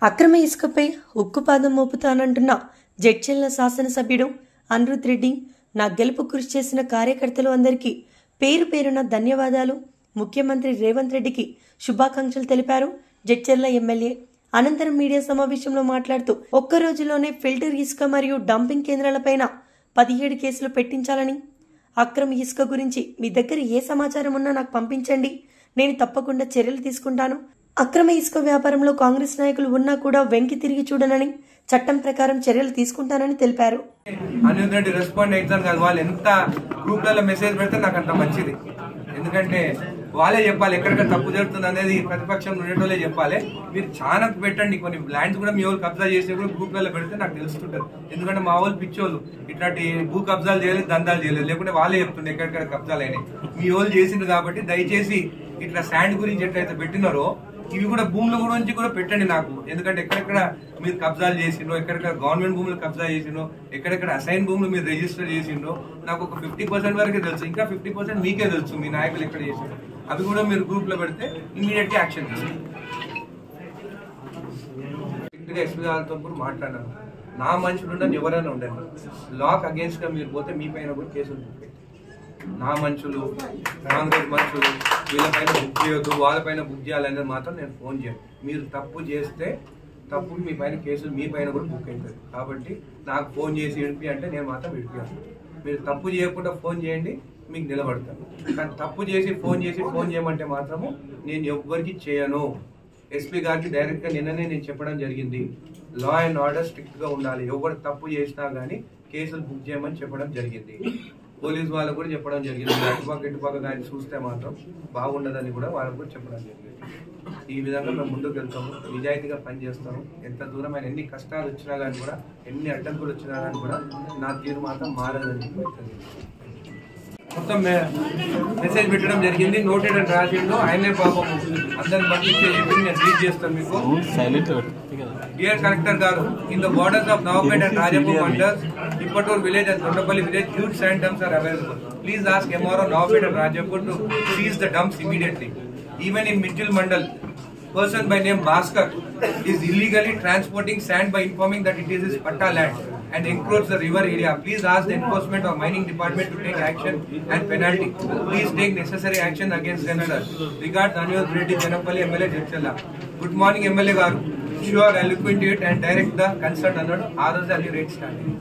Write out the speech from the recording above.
అక్రమ ఇసుకపై ఉక్కుపాదం మోపుతానంటున్న జడ్చర్ల శాసనసభ్యుడు అనిరుద్ రెడ్డి, నా గెలుపు కృషి చేసిన కార్యకర్తలు అందరికీ పేరు పేరున ధన్యవాదాలు. ముఖ్యమంత్రి రేవంత్ రెడ్డికి శుభాకాంక్షలు తెలిపారు జడ్చర్ల ఎమ్మెల్యే. అనంతరం మీడియా సమావేశంలో మాట్లాడుతూ ఒక్క రోజులోనే ఫిల్టర్ ఇసుక మరియు డంపింగ్ కేంద్రాలపైన 17 కేసులు పెట్టించాలని, అక్రమ ఇసుక గురించి మీ దగ్గర ఏ సమాచారం ఉన్నా నాకు పంపించండి, నేను తప్పకుండా చర్యలు తీసుకుంటాను. అక్రమ ఇసుక వ్యాపారంలో కాంగ్రెస్ నాయకులు ఉన్నా కూడా వెంకి తిరిగి చూడనని, చట్టం ప్రకారం చర్యలు తీసుకుంటానని తెలిపారు. అనిరుద్ రెడ్డి రెస్పాండ్ అవుతాను కాదు, వాళ్ళు ఎంత గ్రూప్లలో మెసేజ్ పెడితే నాకు అంత మంచిది. ఎందుకంటే వాళ్ళే చెప్పాలి ఎక్కడికక్కడ తప్పు జరుగుతుంది అనేది, ప్రతిపక్షం ఉండేటోళ్ళే చెప్పాలి. మీరు చాలా పెట్టండి, కొన్ని ల్యాండ్స్ కూడా మీ వాళ్ళు కబ్జా చేసి కూడా గ్రూప్లలో పెడితే నాకు తెలుస్తుంటది. ఎందుకంటే మా వాళ్ళు పిచ్చోళ్ళు ఇట్లాంటి భూ కబ్జాలు చేయలేదు, దందాలు చేయలేదు, లేకుంటే వాళ్ళే చెప్తుండే ఎక్కడిక్కడ కబ్జాలు అయినాయి. మీ వాళ్ళు చేసింది కాబట్టి దయచేసి ఇట్లా శాండ్ గురించి ఎట్లయితే పెట్టినారో ఇవి కూడా భూముల గురించి కూడా పెట్టండి నాకు. ఎందుకంటే ఎక్కడెక్కడ మీరు కబ్జాలు చేసిండ్రో, ఎక్కడెక్కడ గవర్నమెంట్ భూములు కబ్జా చేసిండ్రో, ఎక్కడెక్కడ అసైన్ భూములు మీరు రిజిస్టర్ చేసిండ్రో నాకు ఒక 50% వరకే తెలుసు. ఇంకా 50% మీకే తెలుసు మీ నాయకులు ఎక్కడ చేసిండ్రో. అవి కూడా మీరు గ్రూప్ లో పెడితే ఇమీడియట్ గా యాక్షన్ తీసుకుంటారు. ఎస్పీ గారితో కూడా మాట్లాడాను. నా మనుషులు ఉండని ఎవరైనా ఉండండి, లాక్ అగేన్స్ట్ గా మీరు పోతే మీ పైన కూడా కేసులు బుక్. నా మనుషులు, కాంగ్రెస్ మనుషులు వీళ్ళపైన బుక్ చేయొద్దు, వాళ్ళపైన బుక్ చేయాలనేది మాత్రం నేను ఫోన్ చేయను. మీరు తప్పు చేస్తే తప్పుడు మీ పైన కేసులు మీ పైన కూడా బుక్ అవుతుంది. కాబట్టి నాకు ఫోన్ చేసి విడిపి అంటే నేను మాత్రం విడిపిస్తాను. మీరు తప్పు చేయకుండా ఫోన్ చేయండి, మీకు నిలబడతాను. కానీ తప్పు చేసి ఫోన్ చేయమంటే మాత్రము నేను ఎవ్వరికి చేయను. ఎస్పీ గారికి డైరెక్ట్ గా నిన్ననే నేను చెప్పడం జరిగింది, లా అండ్ ఆర్డర్ స్ట్రిక్ట్ గా ఉండాలి, ఎవరు తప్పు చేసినా గానీ కేసులు బుక్ చేయమని చెప్పడం జరిగింది. పోలీస్ వాళ్ళకు కూడా చెప్పడం జరిగింది, ఇటుపక్క కానీ చూస్తే మాత్రం బాగుండదని కూడా వాళ్ళకు కూడా చెప్పడం జరిగింది. ఈ విధంగా మేము ముందుకు వెళ్తాము, నిజాయితీగా పనిచేస్తాము. ఎంత దూరమైన ఎన్ని కష్టాలు వచ్చినా కానీ కూడా, ఎన్ని అడ్డంకులు వచ్చినా కానీ కూడా నా తీరు మాత్రం మారదని మొత్తం మెసేజ్ పెట్టడం జరిగింది. నోటెడ్ అని రాసిండు ఆయనే పాపం అందరిని పంపించే చెప్పి నేను రీడ్ చేస్తాను మీకు. డియర్ కలెక్టర్ గారు, in the borders of Navapet and Rajapur mandals, Ippatur village and Thondapalli village, huge sand dumps are available. Please ask MRO Navapet and Rajapur to seize the dumps immediately. Even in Mitchell Mandal, person by name Bhaskar is illegally transporting sand by informing that it is his patta land and encroach the river area. Please ask the enforcement of mining department to take action and penalty. Please take necessary action against them, sir. Regards, Anuj Reddy, Janapalli, MLA, Jadcherla. Good morning, MLA garu. Sure, I'll look into it and direct the concerned another. Others are the rate standing.